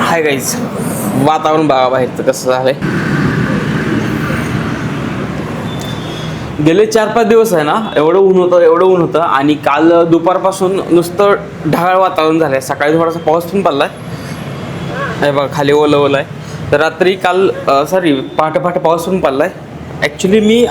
Hi guys, वातावरण बघा बाहेरचं कसं झालंय. गेले 4-5 दिवस आहे ना, एवढं ऊन होतं आणि काल दुपारपासून नुसतं ढगाळ वातावरण झालंय. सकाळी थोडासा पाऊस पण पडलाय. हे बघा खाली ओलं आहे. तर रात्री काल पहाटे पाऊस पण पडलाय. ॲक्च्युली मी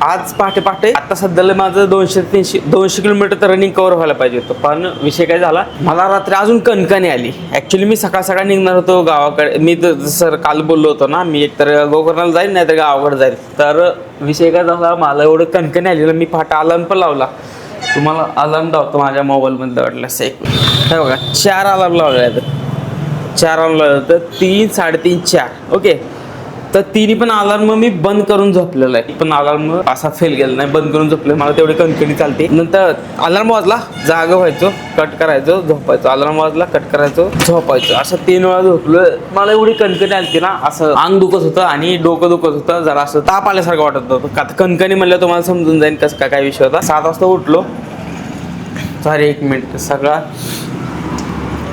आज पहाटे आता सध्याला माझं 200 किलोमीटर तर रनिंग कव्हर व्हायला पाहिजे होतं. पण विषय काय झाला, मला रात्री अजून कणकणी आली. ॲक्च्युली मी सकाळ निघणार होतो गावाकडे. मी तर काल बोललो होतो ना, मी एकतर गोकर्णाला जाईल नाही तर गावाकडे जाईल. तर विषय काय झाला, मला एवढं कणकणी आली ना, मी पहाटे अलार्म पण लावला. तुम्हाला अलार्म लावतो माझ्या मोबाईलमध्ये वाटलं एक हे बघा 4 अलार्म लावले आहेत. 4 अलार्म लावले तर 3, 3:30, 4 ओके. तर तिन्ही पण अलार्म मी बंद करून झोपलेला आहे. पण अलार्म असा फेल गेला नाही, बंद करून झोपले. मला तेवढी कणकणी चालते. नंतर अलार्म वाजला, जागा व्हायचो, कट करायचो, झोपायचो. अलार्म वाजला, कट करायचो, झोपायचो. असं 3 वेळा झोपलो. मला एवढी कणकणी आली ना, असं अंग दुखत होतं आणि डोकं दुखत होतं. जरा असं ताप आल्यासारखं वाटत होतं. कणकणी म्हणलं तुम्हाला समजून जाईल कसं काय विषय होता. 7 वाजता उठलो. सॉरी 1 मिनिट, सगळा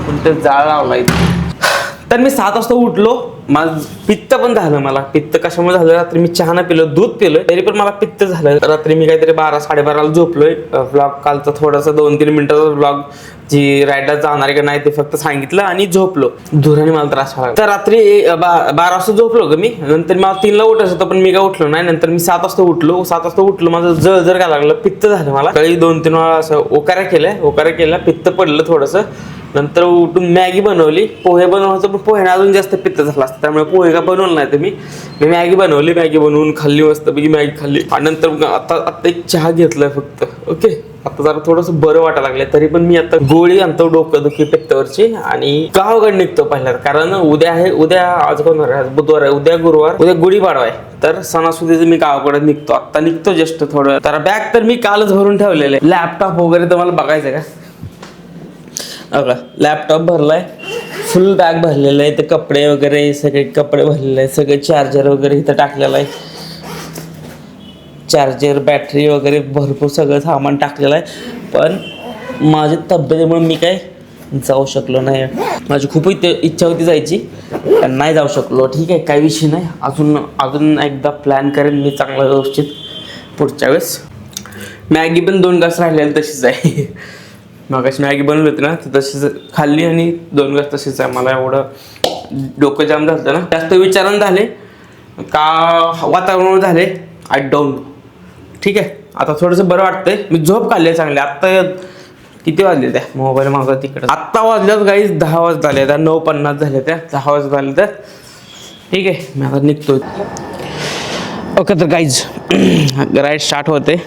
कोणतं जाळ लावला इथे. तर मी 7 वाजता उठलो. माझं पित्त पण झालं. मला पित्त कशामुळे झालं, रात्री मी चहा नाही पिलो, दूध पिलोय तरी पण मला पित्त झालं. रात्री मी काहीतरी 12-12:30ला झोपलोय. व्लॉग कालचा थोडासा 2-3 मिनिटाचा व्लॉग, जी रायडर जाणार आहे का नाही ते फक्त सांगितलं आणि झोपलो. धुराने मला त्रास व्हायला. तर रात्री 12 वाजता झोपलो का मी. नंतर मला 3ला उठायचं होतं पण मी काय उठलो नाही. नंतर मी 7 वाजता उठलो. माझं जळजळ काय लागलं, पित्त झालं मला. काही 2-3 वेळा असं ओकाऱ्या केल्या, पित्त पडलं थोडंसं. नंतर उठून मॅगी बनवली. पोहे बनवायचं पण पोह्याने अजून जास्त पित्त झाला असतं, त्यामुळे पोहे का बनवलं नाही. तर मी मॅगी बनवली. मॅगी बनवून खाल्ली, मस्तपैकी मॅगी खाल्ली. आणि नंतर आता एक चहा घेतलाय फक्त. ओके, आता जरा थोडंसं बरं वाटायला लागलंय. तरी पण मी आता गोळी आणतो डोकंदुखी पित्तावरची आणि गावाकडे निघतो पहिला. कारण उद्या आज कोण आहे, बुधवार आहे, उद्या गुरुवार, उद्या गुढीपाडवा आहे. तर सणासुदीचं मी गावाकडे निघतो. आता निघतो जस्ट थोडं. तर बॅग तर मी कालच भरून ठेवलेलं आहे. लॅपटॉप वगैरे तुम्हाला बघायचं का. लॅपटॉप भरलाय, फुल बॅग भरलेलं आहे. ते कपडे वगैरे सगळे कपडे भरलेले आहेत. सगळे चार्जर वगैरे इथं टाकलेलं आहे. चार्जर, बॅटरी वगैरे भरपूर सगळं सामान टाकलेलं आहे. पण माझी तब्येतीमुळे मी काय जाऊ शकलो नाही. माझी खूप इच्छा होती जायची, पण नाही जाऊ शकलो. ठीक आहे, काही विषय नाही. अजून एकदा प्लॅन करेन मी चांगला व्यवस्थित पुढच्या वेळेस. मॅगी पण 2 घास राहिलेली तशीच आहे. मगाशी मॅगी बनवली होती ना, ती तशीच खाल्ली आणि 2 घास तशीच आहे. मला एवढं डोकं जाम झालं ना, जास्त विचारण झाले का वातावरण झाले, आय डोंट नो. ठीक आहे, आता थोडंसं बरं वाटतंय. मी झोप काढली चांगली. आत्ता किती वाजले त्या मोबाईल मागं तिकडे, आत्ता वाजल्यात गाईज 10 वाजता झाले. त्या 9:50 झाले, त्या 10 वाजता झाले. तर ठीक आहे, मी आता निघतोय. ओके, तर गाईज राईड स्टार्ट होते.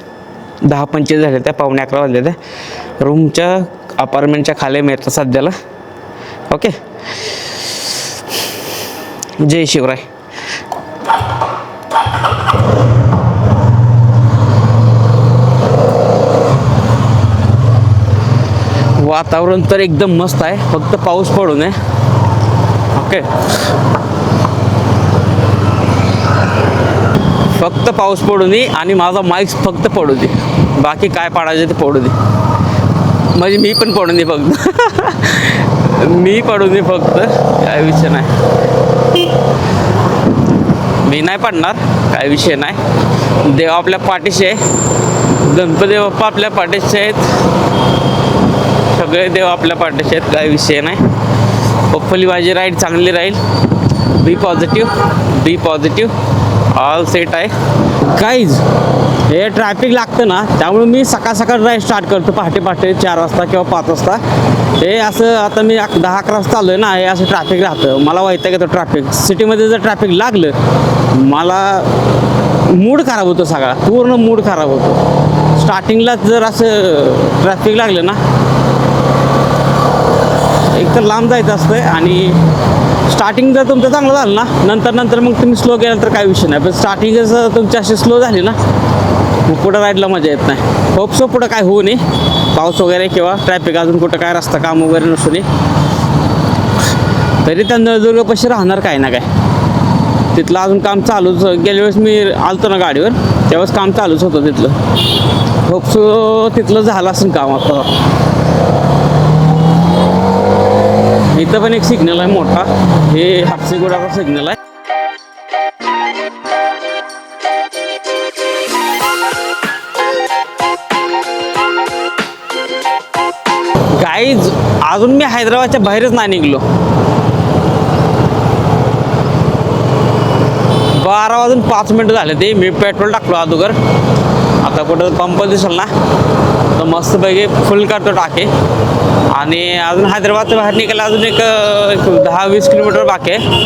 10:25 झाले, त्या 11:15 वाजले. त्या रूमच्या अपार्टमेंटच्या खाली मिळतं सध्याला. ओके, जय शिवराय. वातावरण तर एकदम मस्त आहे, फक्त पाऊस पडू नये. ओके, फक्त पाऊस पडू नये आणि माझा माईक फक्त पडू दे. बाकी काय पाडायचं ते पडू दे. म्हणजे मी पण पडू नये फक्त. मी पडू नये फक्त, काय विषय नाही. मी नाही पडणार, काय विषय नाही. देव आपल्या पाठीशी आहे. गणपती बाप्पा आपल्या पाठीशी आहेत. सगळे देव आपल्या पाठीशी आहेत, काय विषय नाही. होपफुली माझी राईड चांगली राहील. बी पॉझिटिव्ह ऑल सेट आहे. गाईज हे ट्रॅफिक लागतं ना, त्यामुळे मी सकाळ राईड स्टार्ट करतो पहाटे 4 वाजता किंवा 5 वाजता. हे असं आता मी 10-11 वाजता चालू आहे ना, हे असं ट्रॅफिक राहतं. मला वैताग येतं ट्रॅफिक. सिटीमध्ये जर ट्रॅफिक लागलं, मला मूड खराब होतो, सगळा पूर्ण मूड खराब होतो. स्टार्टिंगलाच जर असं ट्रॅफिक लागलं ना, एक तर लांब जायचं असतं आणि स्टार्टिंग जर तुमचं चांगलं झालं ना, नंतर मग तुम्ही स्लो गेला तर काही विषय नाही. पण स्टार्टिंग जर तुमची अशी स्लो झाली ना, मग पुढं राईडला मजा येत नाही. होपसो पुढं काय होऊ नये, पाऊस वगैरे किंवा ट्रॅफिक अजून कुठं काय रस्ता काम वगैरे नसू नये. तरी त्या नळदुर्गपाशी राहणार काय ना काय. तिथलं अजून काम चालूच. गेल्या वेळेस मी आलतो ना गाडीवर, त्यावेळेस काम चालूच होतं तिथलं. होपसो तिथलं झालं असेल काम आता. इथं पण एक सिग्नल आहे मोठा, हे हापसीगुडाचा सिग्नल आहे. गाईज अजून मी हैदराबादच्या बाहेरच नाही निघलो. 12:05 झाले ते. मी पेट्रोल टाकलो अगोदर. आता कुठं पंप दिसेल ना तर मस्तपैकी फुल करतो टाके. आणि अजून हैदराबादच्या बाहेर निघायला अजून एक 10-20 किलोमीटर बाकी आहे.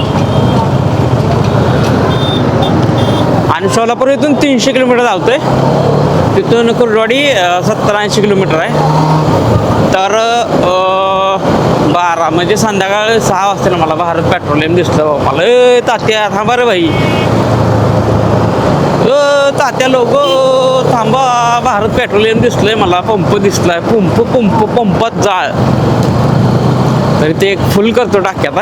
आणि सोलापूर इथून 300 किलोमीटर धावतोय. तिथून कुर्डवाडी 70-80 किलोमीटर आहे. तर 12 म्हणजे संध्याकाळ 6 वाजता मला भारत पेट्रोलियम दिसलं. मला तात्या थांबा रे भाई, तात्या लोक थांबा, भारत पेट्रोलियम दिसलंय मला, पंप दिसलाय, पंपात जाळ. तरी ते एक फुल करतो टाक्यात,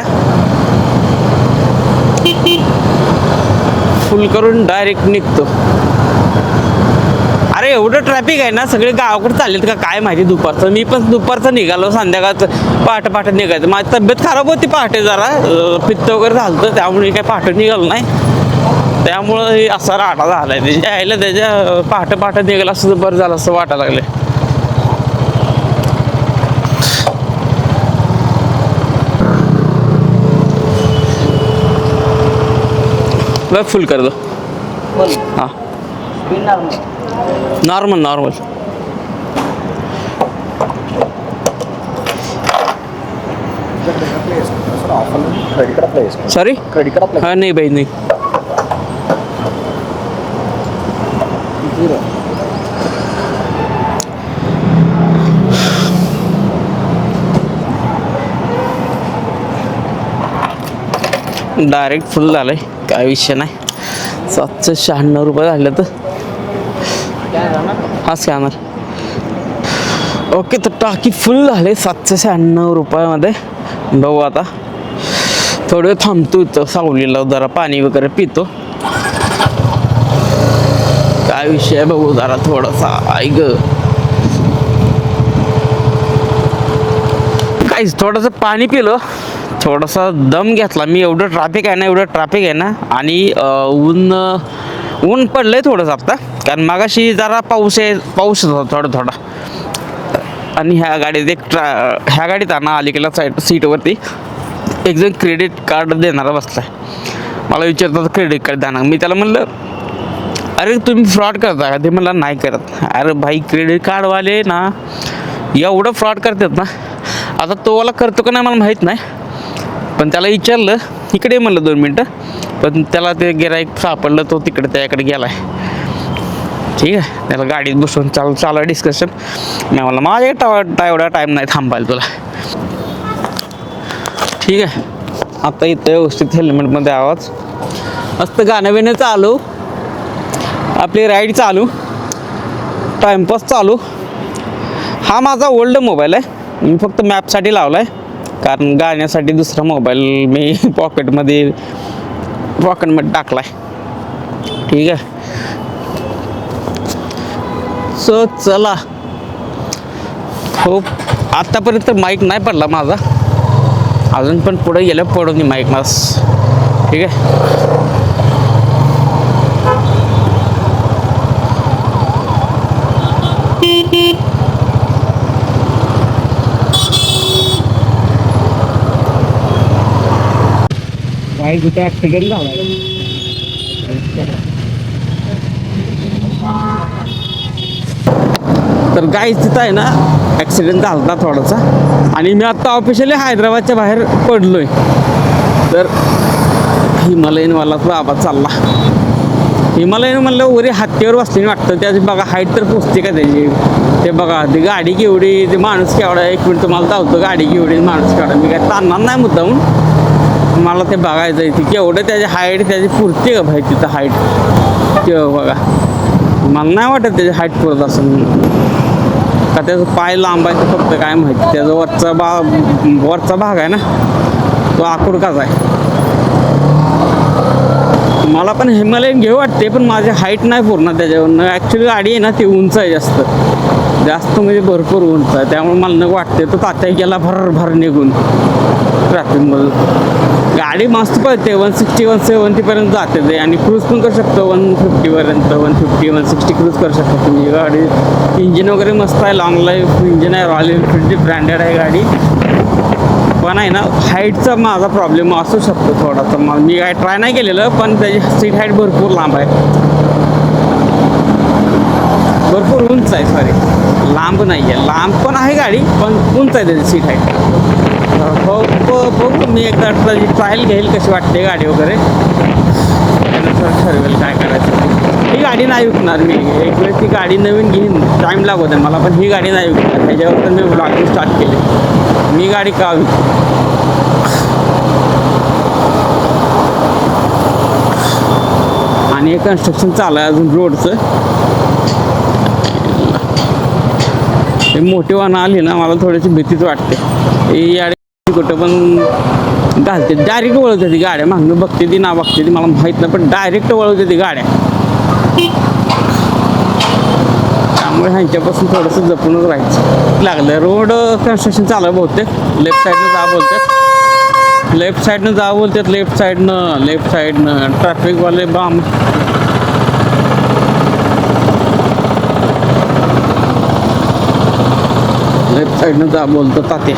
फुल करून डायरेक्ट निघतो. अरे एवढं ट्रॅफिक आहे ना, सगळे गावाकडे चाललेत का काय माहिती दुपारचं. मी पण दुपारचं निघालो, संध्याकाळचं पहाटे निघायचं. माझी तब्येत खराब होती पहाटे, जरा पित्त वगैरे झालं तर त्यामुळे काही पहाटे निघालो नाही. त्यामुळं हे असा राडा झाला आहे. त्याच्या आईला त्याच्या पहाटे निघालं असं बरं झालं असं वाटायला लागले. बघ फुल कर दो. हां नॉर्मल. सॉरी हाँ नहीं भाई नहीं. डायरेक्ट फुल झालंय, काय विषय नाही. 796 रुपये झाले तर हा स्कॅनर. ओके, तर टाकी फुल झाले 796 रुपयामध्ये. बघू आता थोडं थांबतो इथं सावलीला, जरा पाणी वगैरे पितो. काय विषय आहे बघू जरा थोडासा. ऐक काहीच थोडंसं पाणी पिलं, थोडासा दम घेतला मी. एवढं ट्रॅफिक आहे ना. आणि ऊन पडलंय थोडंसं आता, कारण मागाशी जरा पाऊस होता थोडा. आणि ह्या गाडीत ना अलीकडल्या सीटवरती एक जण क्रेडिट कार्ड देणारा बसलाय. मला विचारतात क्रेडिट कार्ड देणार. मी त्याला म्हणलं अरे तुम्ही फ्रॉड करता का? ते मला नाही करत. अरे भाई क्रेडिट कार्डवाले ना एवढं फ्रॉड करतात ना. आता तो वाला करतो का नाही मला माहीत नाही, पण त्याला विचारलं इकडे म्हणलं 2 मिनटं, पण त्याला ते गिराईक सापडलं, तो तिकडे त्याकडे गेलाय. ठीक आहे, त्याला गाडीत बसून चालू डिस्कशन. मी म्हणलं माझ्या एवढा टाईम नाही थांबायला तुला. ठीक आहे, आता इथं व्यवस्थित हेल्मेटमध्ये आवाज मस्त, गाणं बिणं चालू, आपली राईड चालू, टाईमपास चालू. हा माझा ओल्ड मोबाईल आहे, मी फक्त मॅपसाठी लावला आहे, कारण गाण्यासाठी दुसरा मोबाईल मी पॉकेटमध्ये टाकला आहे. ठीक आहे, सो चला. खूप आत्तापर्यंत माईक नाही पडला माझा, अजून पण पुढे गेलं पडून माईक माझा. ठीक आहे, कुठे ॲक्सिडेंट झाला. तर गाईज तिथं आहे ना ॲक्सिडेंट झाला थोडासा, आणि मी आत्ता ऑफिशियली हैदराबादच्या बाहेर पडलोय. तर हिमालयनवाला बाबा चालला. हिमालयन म्हणलं वरी हत्तीवर बसले वाटतं. त्याची बघा हाईट तर पोचते का त्याची. ते बघा ती गाडी केवढी, ते माणूस केवढा. 1 मिनिट तुम्हाला धावतो गाडी केवढी, माणूस केवढा. मी काय ताणणार नाही मुद्दाहून, मला ते बघायचं आहे. ती केवढं त्याची हाईट, त्याची पुरते का भाई तिथं हाईट. ते बघा, मला नाही वाटत त्याची हाईट पुरत असं का. त्याचं पाय लांब आहे तर फक्त काय माहिती. त्याचा वरचा भाग आहे ना तो आकुडकाच आहे. मला पण हिमालयन घेऊ वाटते, पण माझी हाईट नाही पूर्ण त्याच्यावरनं. ॲक्च्युली गाडी आहे ना ती उंच आहे जास्त जास्त, म्हणजे भरपूर उंच आहे. त्यामुळे मला नको वाटते तो तात्या गेला भर निघून ट्रॅफिकमधून. गाडी मस्त पळते, 160 170पर्यंत जाते ते, आणि क्रूज पण करू शकतो 150पर्यंत. 150 160 क्रूज करू शकतो तुम्ही. गाडी इंजिन वगैरे मस्त आहे, लॉंग लाईफ इंजिन आहे, रॉयल एनफिल्डची ब्रँडेड आहे गाडी. पण आहे ना हाईटचा माझा प्रॉब्लेम असू शकतो थोडासा. मी काय ट्राय नाही केलेलं, पण त्याची सीट हाईट भरपूर लांब आहे, भरपूर उंच आहे. सॉरी, लांब नाही आहे, लांब पण आहे गाडी, पण उंच आहे त्याची सीट हाईट. बघू मी एकदा ट्रायल घेईल कशी वाटते गाडी वगैरे, त्यानुसार ठरवेल काय करायचं. ही गाडी नाही विकणार मी, एक वेळेस ती गाडी नवीन घेईन, टाईम लागत आहे मला, पण ही गाडी नाही विकणार. त्याच्यावर तर मी ब्लॉगिंग स्टार्ट केले. मी गाडी का आणि हे कन्स्ट्रक्शन चालू आहे अजून रोडचं. हे मोठी वाहनं आली ना मला थोडीशी भीतीच वाटते. ही गाडी कुठं पण घालते, डायरेक्ट वळवते ती गाड्या. मागणं बघते ती ना बघते ती मला माहीत नाही, पण डायरेक्ट वळवते ती गाड्या. त्यामुळे ह्यांच्यापासून थोडंसं जपूनच राहायचं लागलं. रोड कन्स्ट्रक्शन चालू आहे बहुतेक. लेफ्ट साईडनं जा बोलतात, लेफ्ट साईडनं जा बोलतात, लेफ्ट साईडनं ट्रॅफिकवाले बाम. लेफ्ट साईडनं जा बोलतात ताते.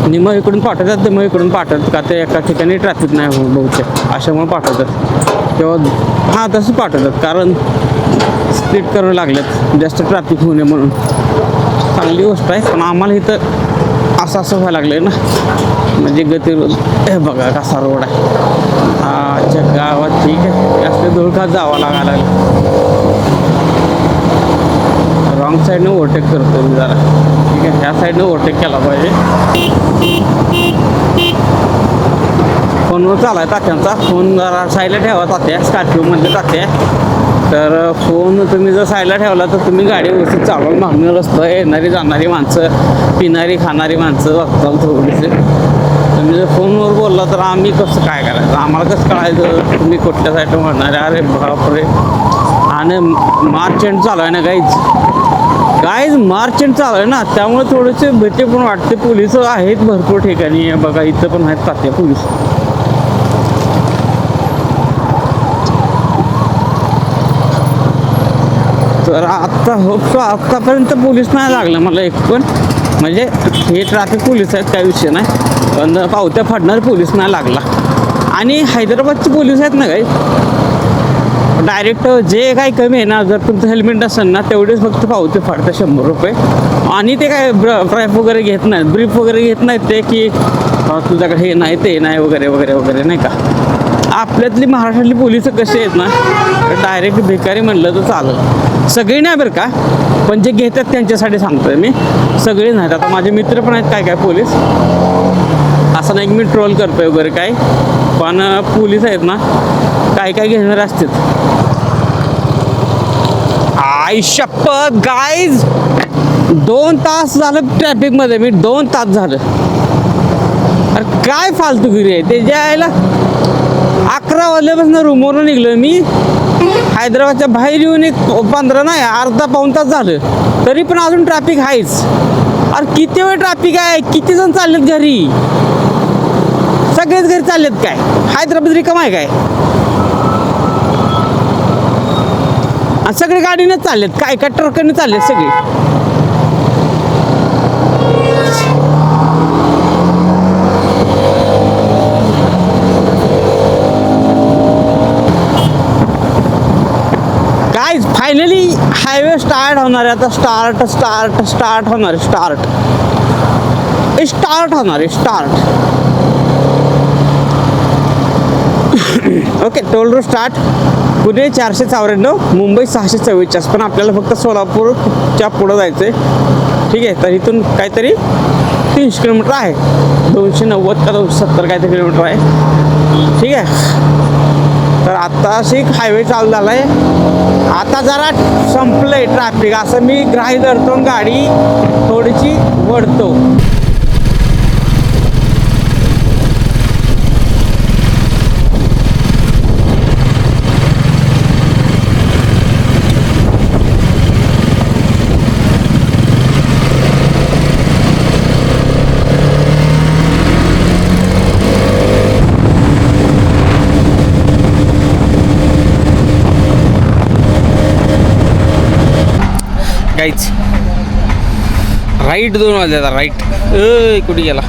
निम इकडून पाठवतात, निम इकडून पाठवतात का ते एका ठिकाणी ट्रॅफिक नाही हो बहुतेक, अशामुळे पाठवतात. तेव्हा हां तसं पाठवतात, कारण स्पीड करावं लागल्यात जास्त ट्रॅफिक होऊ नये म्हणून. चांगली गोष्ट आहे, पण आम्हाला इथं असं व्हायला लागलं आहे ना, म्हणजे गतिरोध. हे बघा कसा रोड आहे अच्छा गावात. ठीक आहे, जास्त धुळकात जावं लागायला लागलं. रॉंग साईडनं ओव्हरटेक करतो मी जरा. ठीक आहे, ह्या साईडनं ओव्हरटेक केला पाहिजे. फोनवर चालाय तात्यांचा, फोन जरा साईडला ठेवा तात्या, स्कॉर्पिओमधले तात्या. तर फोन तुम्ही जर साईडला ठेवला तर तुम्ही गाडी व्यवस्थित चालवाल. मागणं रस्ता, येणारी जाणारी माणसं, पिणारी खाणारी माणसं वागताल थोडीसे. तुम्ही जर फोनवर बोलला तर आम्ही कसं काय करायचं, आम्हाला कसं कळायचं तुम्ही कुठल्या साईडला म्हणणार. अरे बापरे. आणि मार्च एंड चालू आहे ना गाईज मार्च एंड चालू आहे ना, त्यामुळे थोडेसे भीती पण वाटते. पोलिस आहेत भरपूर ठिकाणी, बघा इथं पण आहेत तात्या पोलीस. तर आत्तापर्यंत पोलीस नाही लागलं मला एक पण. म्हणजे हे ट्रॅफिक पोलीस आहेत, काय विषय नाही, पण पावत्या फाडणारे पोलीस नाही लागला. आणि हैदराबादचे पोलीस आहेत ना काही डायरेक्ट जे काही कमी आहे ना, जर तुमचं हेल्मेट असेल ना तेवढेच फक्त पावते फाडतात 100 रुपये. आणि ते काय ब्राईफ वगैरे घेत नाहीत, ब्रीफ वगैरे घेत नाहीत ते, की तुझ्याकडे हे नाही ते नाही वगैरे वगैरे वगैरे, नाही का. आपल्यातली महाराष्ट्रातली पोलिस कसे आहेत ना, डायरेक्ट भिकारी म्हणलं तर चालेल. सगळे नाही बरं का, पण जे घेतात त्यांच्यासाठी सांगतोय मी, सगळे नाहीत. आता माझे मित्र पण आहेत काय पोलीस, असं नाही की मी ट्रोल करतोय वगैरे काय, पण पोलीस आहेत ना काय घेणारे असतात. आई शपथ गाईज 2 तास झालं ट्रॅफिकमध्ये, मी 2 तास झालं. अरे काय फालतूगिरी आहे ते. ज्याला 11 वाजल्यापासून रूमवरून निघलो मी, हैदराबादच्या बाहेर येऊन एक 15 नाही अर्धा पाऊण तास झालं, तरी पण अजून ट्रॅफिक आहेच. अरे किती वेळ ट्रॅफिक आहे, किती जण चाललेत घरी, सगळेच घरी चाललेत काय, हैदराबाद रिकाम आहे काय, सगळे गाडीनेच चाललेत काय ट्रकने चाललेत सगळे. गाईज फायनली हायवे स्टार्ट होणार आहे आता. स्टार्ट होणार आहे. Okay, toll road start. Pune 494, Mumbai 644, पण आपल्याला फक्त सोलापूरच्या पुढं जायचं आहे. ठीक आहे, तर इथून काहीतरी 300 किलोमीटर आहे, 290 का 270 काहीतरी किलोमीटर आहे. ठीक आहे, तर आता अशी हायवे चालू झाला आहे. आता जरा संपलं आहे ट्रॅफिक, असं मी ग्राही धरतो, गाडी थोडीशी वळतो. काहीच राईट 2 वाजले आता राईट कुठे गेला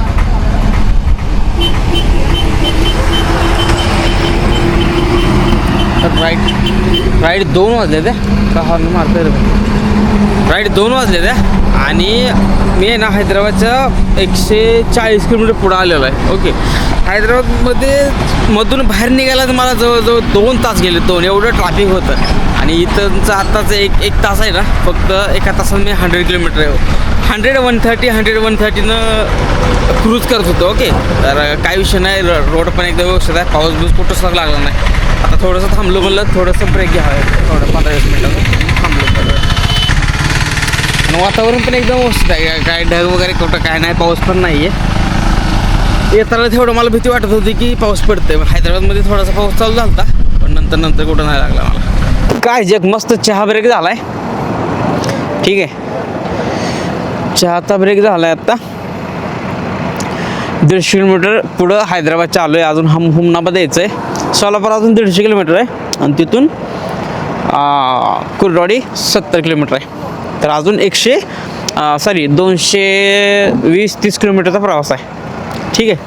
राईट 2 वाजले त्या का हॉर्न मारतोय राईट 2 वाजले त्या आणि मी आहे ना हैदराबादच्या 140 किलोमीटर पुढं आलेलो आहे. ओके हैदराबादमध्ये मधून बाहेर निघायला तर मला जवळजवळ 2 तास गेले 2 एवढं ट्रॅफिक होतं आणि इथंचं आत्ताचं एक तास आहे ना फक्त एका तासात मी 100 किलोमीटर 100-130 क्रूज करत होतो. ओके तर काय विषय नाही रोड पण एकदम व्यवस्थित आहे पाऊस बिऊस कुठंच लागला नाही. आता थोडंसं थांबलो म्हणलं थोडंसं ब्रेक घ्यावं थोडं 15-20 मिनटं थांबलो आणि वातावरण पण एकदम व्यवस्थित आहे काय ढग वगैरे कुठं काय नाही पाऊस पण नाही आहे. येताना तेवढं मला भीती वाटत होती की पाऊस पडते हैदराबादमध्ये थोडासा पाऊस चालू झाला होता पण नंतर कुठं नाही लागला मला. काय जग मस्त चहा ब्रेक झाला आहे ठीक आहे चहाचा ब्रेक झाला आहे आत्ता 150 किलोमीटर पुढं हैदराबाद चालू आहे अजून हुमनाबाद यायचं आहे सोलापूर अजून 150 किलोमीटर आहे आणि तिथून कुर्डवाडी 70 किलोमीटर आहे तर अजून 220-30 किलोमीटरचा प्रवास आहे ठीक आहे.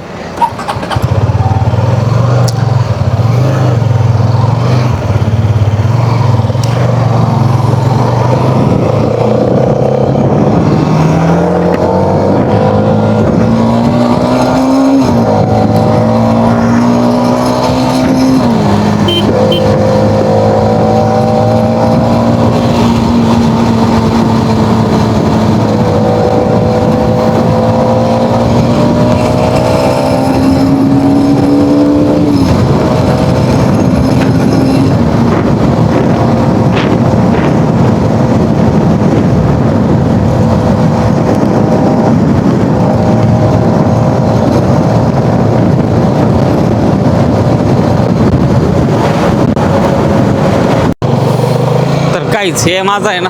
काहीच हे माझं आहे ना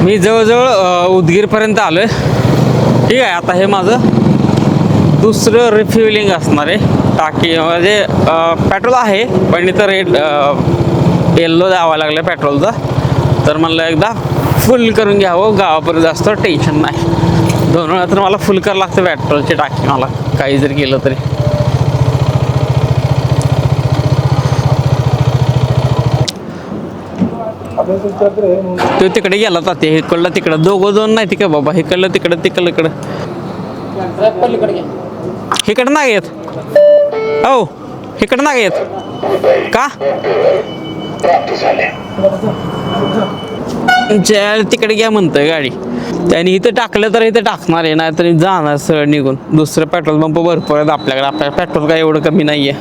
मी जवळजवळ उदगीरपर्यंत आलो आहे ठीक आहे. आता हे माझं दुसरं रिफ्युलिंग असणार आहे टाकी म्हणजे पेट्रोल आहे पण इथं रेट येल्लो द्यावा लागला पेट्रोलचा तर म्हणलं एकदा फुल करून घ्यावं गावापर्यंत जास्त टेन्शन नाही 2 वेळा तर मला फुल करावं लागतं पेट्रोलची टाकी मला काही जर केलं तरी. तो तिकडे गेला तर ते इकडलं तिकडं दोन नाही तिकडं बाबा इकडलं तिकडं इकडं इकडं नाही येत हो इकडं नाही येत का तिकडे घ्या म्हणतोय गाडी त्याने इथं टाकलं तर इथं टाकणार आहे नाही तरी जाणार सरळ निघून दुसरं पेट्रोल पंप भरपूर आहेत आपल्याकडे पेट्रोल काय एवढं कमी नाही आहे.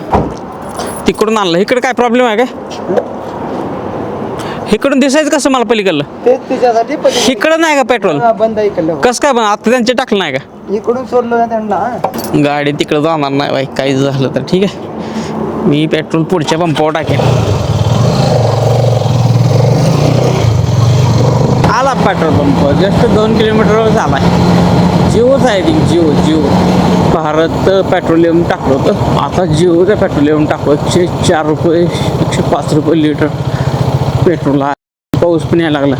तिकडून आणलं इकडे काय प्रॉब्लेम आहे काय इकडून दिसायचं कसं मला पलीकडलं त्याच्यासाठी इकडं नाही का पेट्रोल बंद इकडलं कसं काय पण आता त्यांचे टाकलं नाही का इकडून सोडलं ना त्यांना गाडी तिकडं जाणार नाही बाई काही झालं तर ठीक आहे मी पेट्रोल पुढच्या पंपावर टाकेन. आला पेट्रोल पंप जस्ट 2 किलोमीटरवर झाला जिओच आहे ती जिओ भारत पेट्रोलियम टाकलं होतं आता जिओचं पेट्रोलियम टाकलं 104 रुपये 105 रुपये लिटर पेट्रोल पाऊस पण यायला लागला.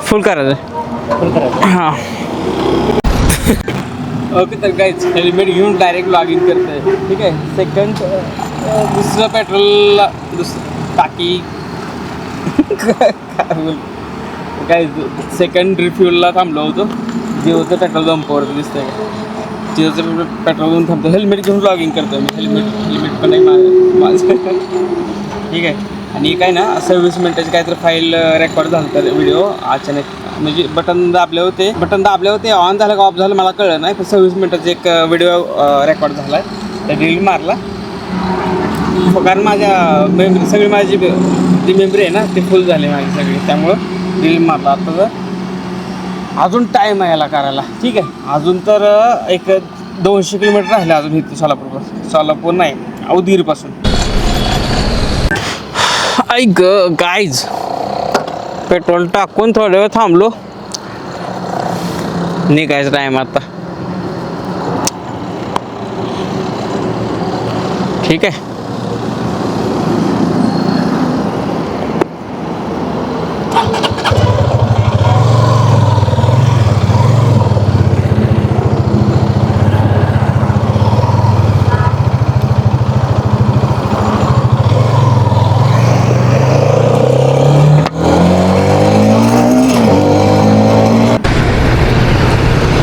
फुल करायचं हां ओके तर काहीच हेल्मेट घेऊन डायरेक्ट लॉग इन करतोय ठीक आहे. सेकंड दुसरं पेट्रोलला टाकी काय सेकंड रिफ्यूलला थांबलो होतो जिओचं पेट्रोल पंपावरती दिसतंय का जिओचं पेट्रोल घेऊन थांबतो हेल्मेट घेऊन लॉगिंग करतो मी हेल्मेट पण नाही माझं ठीक आहे. आणि काय ना 26 मिनिटाची काहीतरी फाईल रेकॉर्ड झालं तर व्हिडिओ अचानक म्हणजे बटन दाबले होते ऑन झालं का ऑफ झालं मला कळलं नाही पण 26 मिनिटाचा एक व्हिडिओ रेकॉर्ड झाला आहे तर डिलीट मारला कारण माझ्या मेमरी सगळी माझी जी मेमरी आहे ना ती फुल झाली माझी सगळी त्यामुळं डिलीट मारला. आता तर अजून टाईम आहे याला करायला ठीक आहे अजून तर एक 200 किलोमीटर राहिले अजून इथे सोलापूर नाही उदगीरपासून. ऐक गाईज पेट्रोल टाकून थोड्या वेळ थांबलो निघायचं टाईम आता ठीक आहे.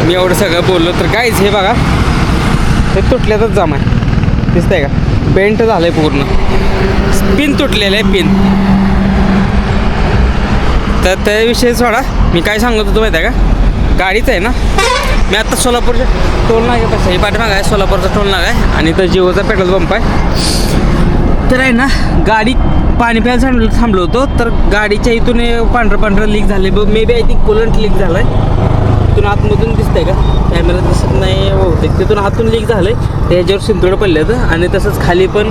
मी एवढं सगळं बोललो तर काहीच हे बघा, हे तुटल्यातच जाम आहे, दिसतंय का? बेंट झालंय पूर्ण, पिन तुटलेलं आहे, पिन. तर त्याविषयी सोडा, मी काय सांगत होतो माहिती आहे का? गाडीच आहे ना, मी आत्ता सोलापूरच्या टोल नाक्यापासून ही पाठीमागं आहे, सोलापूरचा टोल नाका आहे आणि तर जिओचा पेट्रोल पंप आहे. तर आहे ना, गाडी पाणी प्यायला थांबलो होतो, तर गाडीच्या इथून पांढरं लीक झाले. Maybe I think coolant leak झालं आहे. तिथून आतमधून दिसतंय का? कॅमेरा दिसत नाही बहुतेक. तिथून आतून लीक झालं आहे, त्याच्यावर शिंतोडं पडले होतं आणि तसंच खाली पण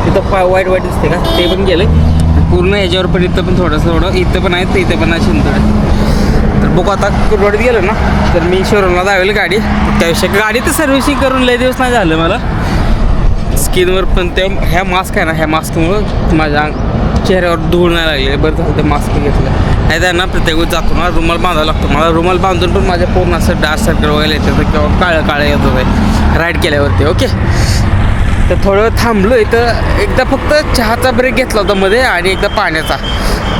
तिथं वाईट दिसते का, ते पण गेलं आहे पूर्ण. याच्यावर पण इथं पण थोडं इथं पण आहे, तर इथं पण आहे शिंतोडं. तर बघू आता कुरवाडीत गेलो ना, तर मी शोरूमला दाखवली गाडी. त्याविषयी गाडी तर सर्व्हिसिंग करून लय दिवस नाही झालं मला. स्किनवर पण ते ह्या मास्क आहे ना, ह्या मास्कमुळं माझ्या चेहऱ्यावर धूळ नाही लागले. बरं झालं ते मास्क घेतलं, नाही तर ना प्रत्येक वेळेस जातो ना रुमाल बांधावा लागतो मला. रुमाल बांधून पण माझ्या पूर्ण असं डार्क सर्कल वगैरे येतं किंवा काळं येत होतं राईड केल्यावरती. ओके, तर थोडं थांबलो इथं. एकदा फक्त चहाचा ब्रेक घेतला होता मध्ये आणि एकदा पाण्याचा.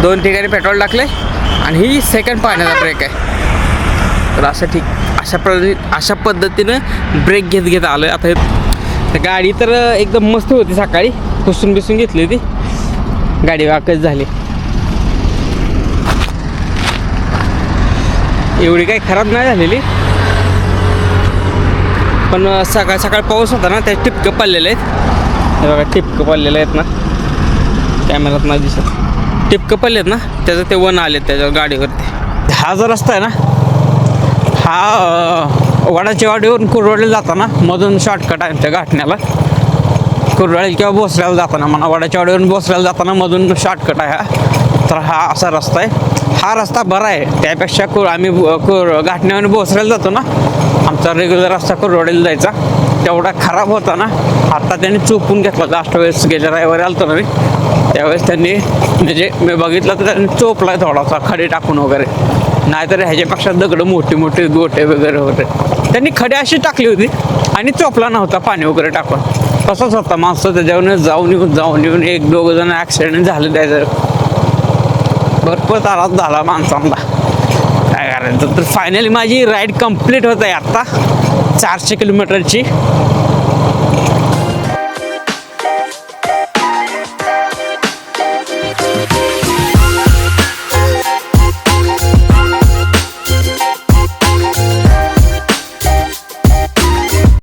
2 ठिकाणी पेट्रोल टाकले आणि ही सेकंड पाण्याचा ब्रेक आहे. तर अशा पद्धतीनं ब्रेक घेत आलो आहे. आता गाडी तर एकदम मस्त होती, सकाळी पुसून घेतली होती गाडी, वाकच झाली. एवढी काही खराब नाही झालेली, पण सकाळ पाऊस होता ना, त्या टिपकं पडलेले आहेत. हे बघा टिपकं पडलेले आहेत ना, कॅमेरात नाही दिसत. टिपकं पडलेत ना, त्याचं ते वन आलेत त्याच्यावर गाडीवरती. हा जो रस्ता आहे ना, हा वडाच्या वाडीवरून कुरवाडीला जाताना मधून शॉर्टकट आहे त्या गाठण्याला. कुरवाडी किंवा भोसऱ्याला जाताना, म्हणा वडाच्या वाडीवरून भोसऱ्याला जाताना मधून शॉर्टकट आहे हा. तर हा असा रस्ता आहे. हा रस्ता बरा आहे, त्यापेक्षा आम्ही गाठण्यावर भोसऱ्याला जातो ना, आमचा रेग्युलर रस्ता कुरवाडीला जायचा तेवढा खराब होता ना. आता त्यांनी चुकून घेतला. लास्ट वेळेस गेल्या रविवारी आलतो ना मी, त्यावेळेस त्यांनी म्हणजे मी बघितलं तर त्यांनी चोपला आहे थोडासा, खडे टाकून वगैरे. नाहीतर ह्याच्यापेक्षा दगडं मोठे गोटे वगैरे होते. त्यांनी खडे अशी टाकली होती आणि चोपला नव्हता पाणी वगैरे टाकून. तसंच होता माणसं त्याच्यावर जाऊन येऊन 1-2 जण ॲक्सिडेंट झाले. त्याचं भरपूर त्रास झाला माणसांना, काय करायचं. तर फायनली माझी राईड कंप्लीट होत आहे आत्ता 400 किलोमीटरची.